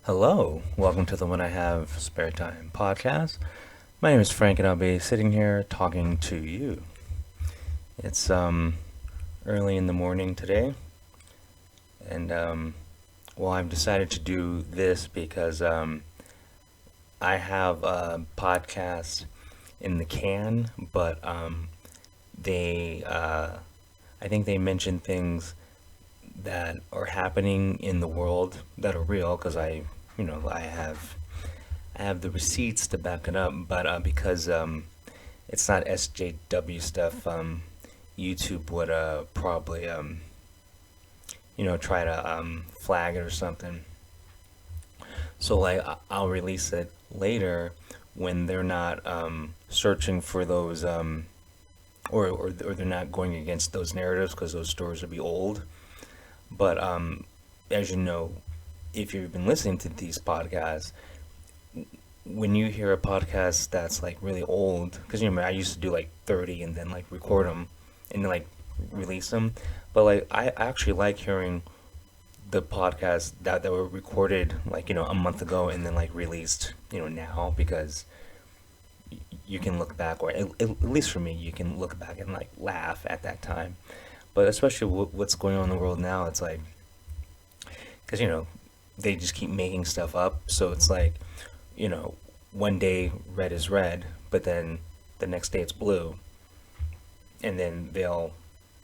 Hello, welcome to the When I Have Spare Time podcast. My name is Frank, and I'll be sitting here talking to you. It's early in the morning today, and I've decided to do this because I have a podcast in the can, but they I think they mention things that are happening in the world that are real because I have the receipts to back it up, but because it's not SJW stuff, YouTube would probably try to flag it or something. So I'll release it later when they're not searching for those or they're not going against those narratives because those stories would be old. But as you know, if you've been listening to these podcasts, when you hear a podcast that's like really old, because I used to do like 30 and then like record them and then like release them, but like I actually like hearing the podcasts that were recorded like a month ago and then like released now because you can look back, or at least for me, you can look back and like laugh at that time. But especially what's going on in the world now, it's like because they just keep making stuff up, so it's like you know one day red is red, but then the next day it's blue, and then they'll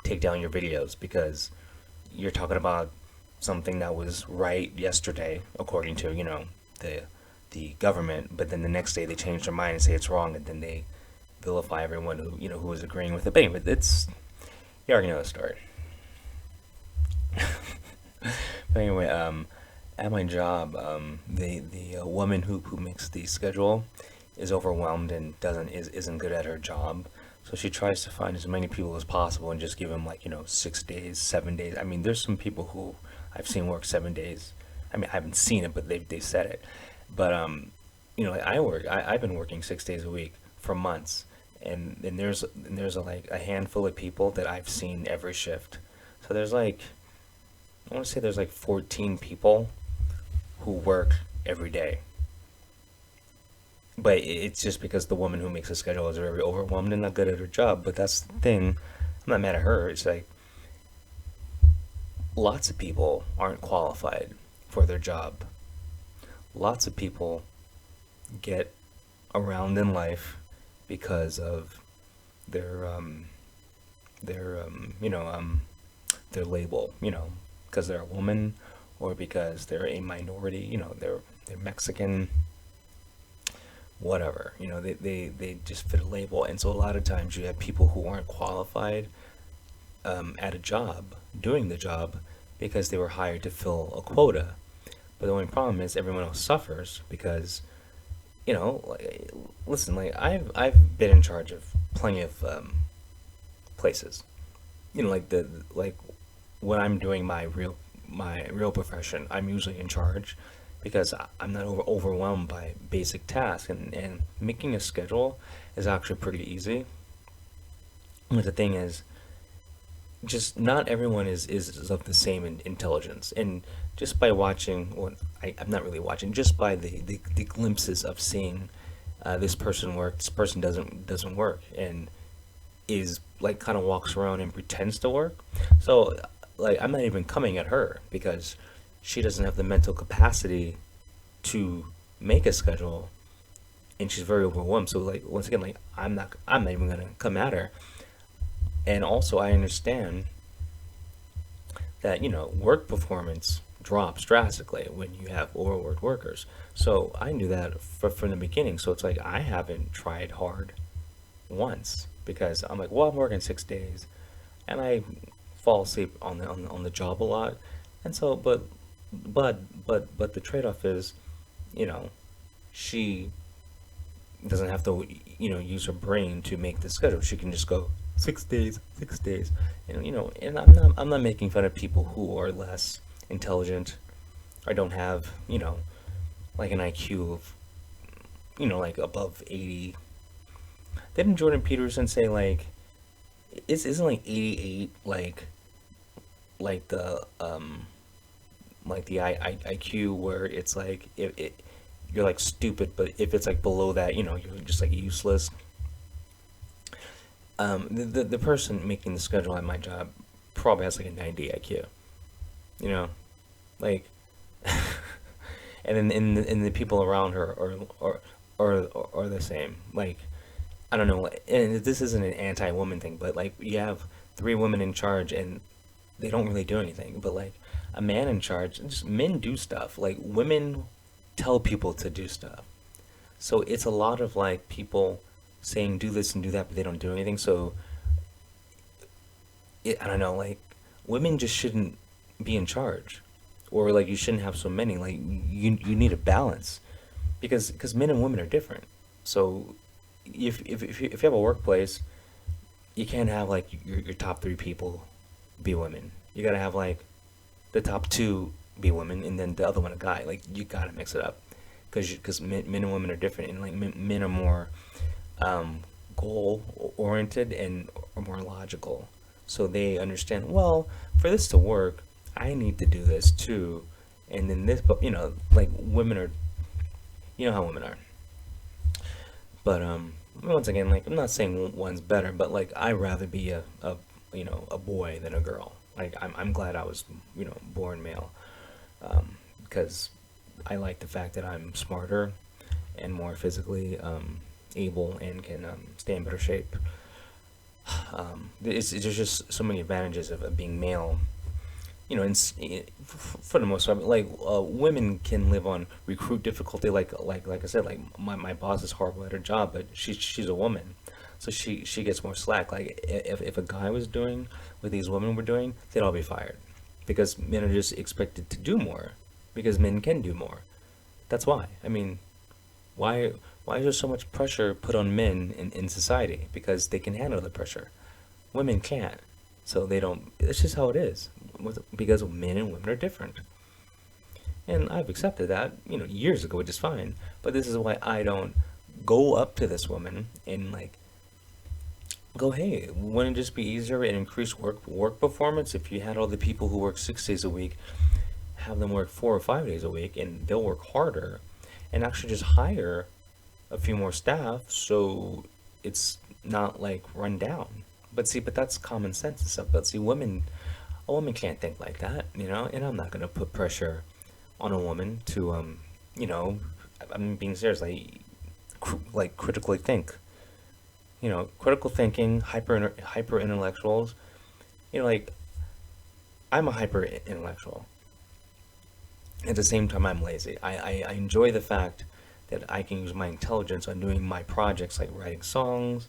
take down your videos because you're talking about something that was right yesterday according to the government, but then the next day they change their mind and say it's wrong, and then they vilify everyone who was agreeing with it. But anyway, it's you already know the story. But anyway, at my job, the woman who makes the schedule is overwhelmed and isn't good at her job. So she tries to find as many people as possible and just give them like 6 days, 7 days. I mean, there's some people who I've seen work 7 days. I mean, I haven't seen it, but they said it. But like I've been working 6 days a week for months, and there's like a handful of people that I've seen every shift. So there's like I want to say there's like 14 people who work every day. But it's just because the woman who makes the schedule is very overwhelmed and not good at her job. But that's the thing. I'm not mad at her. It's like lots of people aren't qualified for their job. Lots of people get around in life because of their their their label, because they're a woman or because they're a minority, they're Mexican, whatever. They just fit a label, and so a lot of times you have people who aren't qualified at a job doing the job because they were hired to fill a quota. But the only problem is everyone else suffers because like, listen, like I've been in charge of plenty of places. Like the like when I'm doing my real profession, I'm usually in charge because I'm not overwhelmed by basic tasks, and making a schedule is actually pretty easy. But the thing is, just not everyone is of the same intelligence, and just by watching, well, I'm not really watching, just by the glimpses of seeing this person work, this person doesn't work, and is like kind of walks around and pretends to work. So like I'm not even coming at her because she doesn't have the mental capacity to make a schedule, and she's very overwhelmed. So like once again, like I'm not even gonna come at her. And also I understand that work performance drops drastically when you have overworked workers. So I knew that from the beginning. So it's like I haven't tried hard once because I'm like, well, I'm working 6 days, and I fall asleep on the job a lot, and so but the trade off is, you know, she doesn't have to use her brain to make the schedule. She can just go 6 days, 6 days, and and I'm not making fun of people who are less intelligent or don't have like an IQ of like above 80. Didn't Jordan Peterson say like isn't like 88 like the like the IQ where it's like you're like stupid, but if it's like below that, you're just like useless. The person making the schedule at my job probably has like a 90 IQ, you know, like, and then in the people around her or the same. Like, I don't know, and this isn't an anti-woman thing, but like you have three women in charge and they don't really do anything. But like a man in charge, just men do stuff. Like women tell people to do stuff. So it's a lot of like people saying do this and do that, but they don't do anything. So I don't know, like women just shouldn't be in charge, or like you shouldn't have so many. Like you need a balance because men and women are different. So if you have a workplace, you can't have like your top three people be women. You gotta have like the top two be women and then the other one a guy. Like you gotta mix it up because men and women are different and like men are more goal oriented and are more logical. So they understand, well, for this to work, I need to do this too. And then this, but like women are, you know how women are. But once again, like I'm not saying one's better, but like I'd rather be a boy than a girl. Like I'm glad I was born male, because I like the fact that I'm smarter and more physically able and can stay in better shape. There's just so many advantages of being male. For the most part, like women can live on recruit difficulty. Like I said, like my boss is horrible at her job, but she's a woman, so she gets more slack. Like if a guy was doing what these women were doing, they'd all be fired, because men are just expected to do more, because men can do more. That's why. I mean, why why is there so much pressure put on men in society? Because they can handle the pressure. Women can't. So they don't. It's just how it is. Because men and women are different. And I've accepted that, years ago, which is fine. But this is why I don't go up to this woman and like go, hey, wouldn't it just be easier and increase work performance if you had all the people who work 6 days a week, have them work 4 or 5 days a week, and they'll work harder, and actually just hire a few more staff so it's not like run down. But that's common sense and stuff. But see, a woman can't think like that, and I'm not gonna put pressure on a woman to, you know, I'm being serious, like critically think. Critical thinking, hyper intellectuals. Like I'm a hyper intellectual. At the same time, I'm lazy. I enjoy the fact that I can use my intelligence on doing my projects, like writing songs.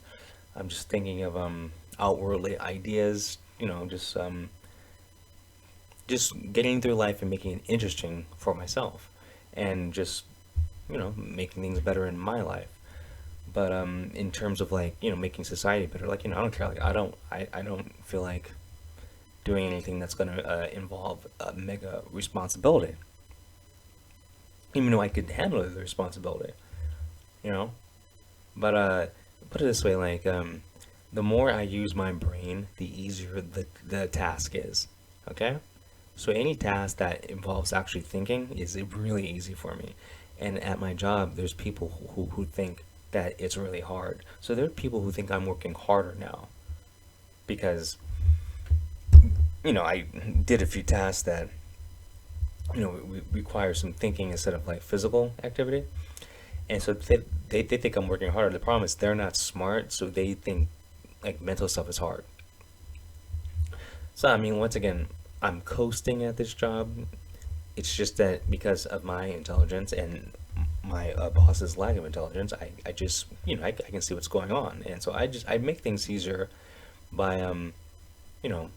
I'm just thinking of outwardly ideas. Just getting through life and making it interesting for myself, and just making things better in my life. But in terms of like making society better, like I don't care. Like I don't feel like doing anything that's gonna involve a mega responsibility, even though I could handle the responsibility. You know. But put it this way, like the more I use my brain, the easier the task is. Okay. So any task that involves actually thinking is really easy for me. And at my job, there's people who think that it's really hard. So there are people who think I'm working harder now because, I did a few tasks that, require some thinking instead of like physical activity. And so they think I'm working harder. The problem is they're not smart, so they think like mental stuff is hard. So, I mean, once again, I'm coasting at this job. It's just that because of my intelligence and my boss's lack of intelligence, I just I can see what's going on, and so I make things easier by you know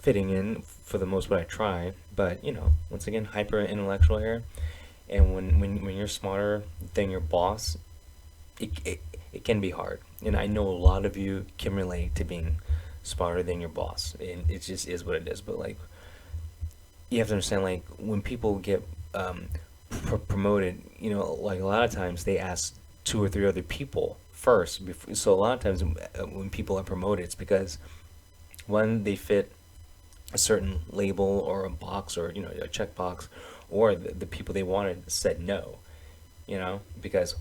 fitting in for the most part. I try, but once again, hyper intellectual here, and when you're smarter than your boss, it can be hard, and I know a lot of you can relate to being smarter than your boss, and it just is what it is. But like you have to understand, like when people get promoted, like a lot of times they ask two or three other people first. So a lot of times when people are promoted, it's because one, they fit a certain label or a box or a checkbox, or the people they wanted said no, because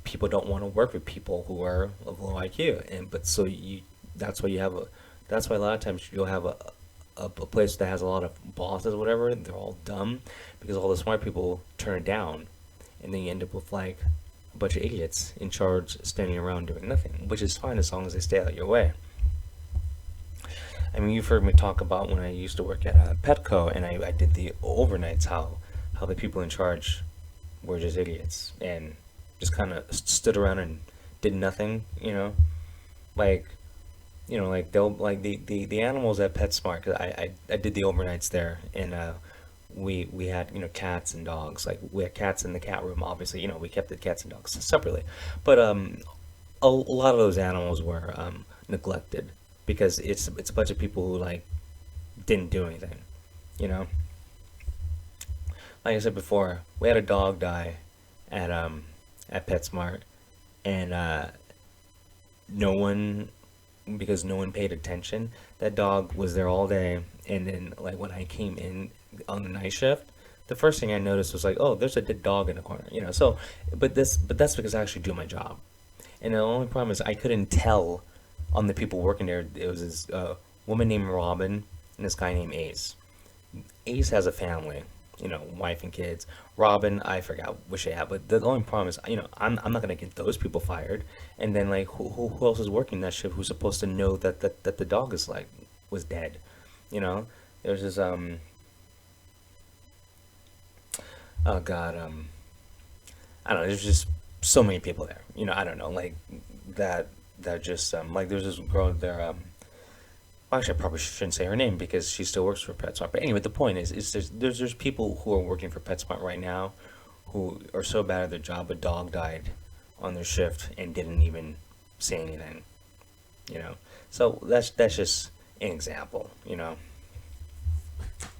people don't want to work with people who are of low IQ, and but so you that's why you have a that's why a lot of times you'll have a place that has a lot of bosses or whatever. They're all dumb because all the smart people turn it down, and then you end up with like a bunch of idiots in charge standing around doing nothing, which is fine as long as they stay out of your way. I mean, you've heard me talk about when I used to work at Petco and I did the overnights, how the people in charge were just idiots and just kind of stood around and did nothing, like like they'll like the animals at PetSmart. 'Cause I did the overnights there, and we had cats and dogs. Like we had cats in the cat room. Obviously, we kept the cats and dogs separately, but a lot of those animals were neglected because it's a bunch of people who like didn't do anything, you know. Like I said before, we had a dog die at PetSmart, and no one because no one paid attention. That dog was there all day, and then like when I came in on the night shift, the first thing I noticed was like, oh, there's a dead dog in the corner. So, but that's because I actually do my job. And the only problem is I couldn't tell on the people working there. It was this woman named Robin and this guy named Ace. Ace has a family, wife and kids. Robin, I forgot which they have, but the only problem is, I'm not gonna get those people fired. And then like, who else is working that shift? Who's supposed to know that the dog is like was dead? You know, there's this oh God, I don't know. There's just so many people there. I don't know, like that just like there's this girl there. Actually, I probably shouldn't say her name because she still works for PetSmart. But anyway, the point is there's people who are working for PetSmart right now who are so bad at their job. A dog died on their shift and didn't even say anything. So that's just an example.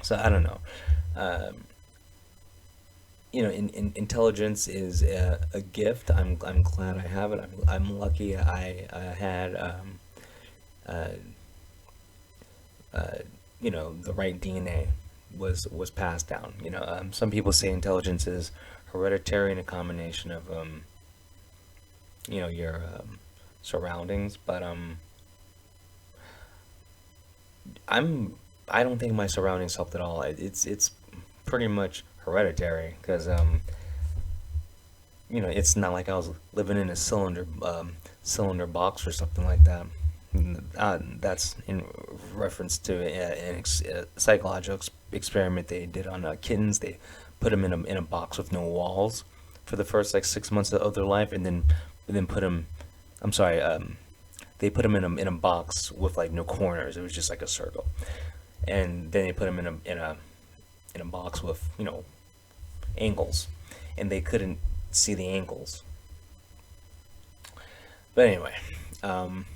So I don't know. Um, intelligence is a gift. I'm glad I have it. I'm lucky I had uh, uh, the right DNA was passed down. Some people say intelligence is hereditary and a combination of your surroundings, but I don't think my surroundings helped at all. It's pretty much hereditary because it's not like I was living in a cylinder box or something like that. That's in reference to a psychological experiment they did on kittens. They put them in a box with no walls for the first like 6 months of their life, and then put them. I'm sorry. They put them in a box with like no corners. It was just like a circle, and then they put them in a box with angles, and they couldn't see the angles. But anyway, um,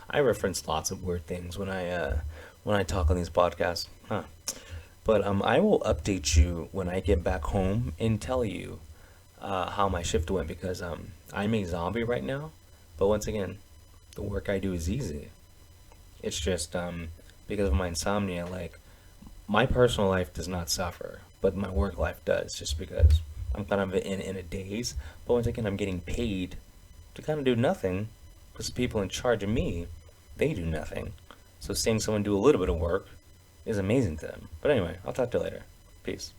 I reference lots of weird things when I talk on these podcasts, huh? But I will update you when I get back home and tell you how my shift went because I'm a zombie right now. But once again, the work I do is easy. It's just because of my insomnia, like my personal life does not suffer, but my work life does, just because I'm kind of in a daze. But once again, I'm getting paid to kind of do nothing because the people in charge of me, they do nothing. So seeing someone do a little bit of work is amazing to them. But anyway, I'll talk to you later. Peace.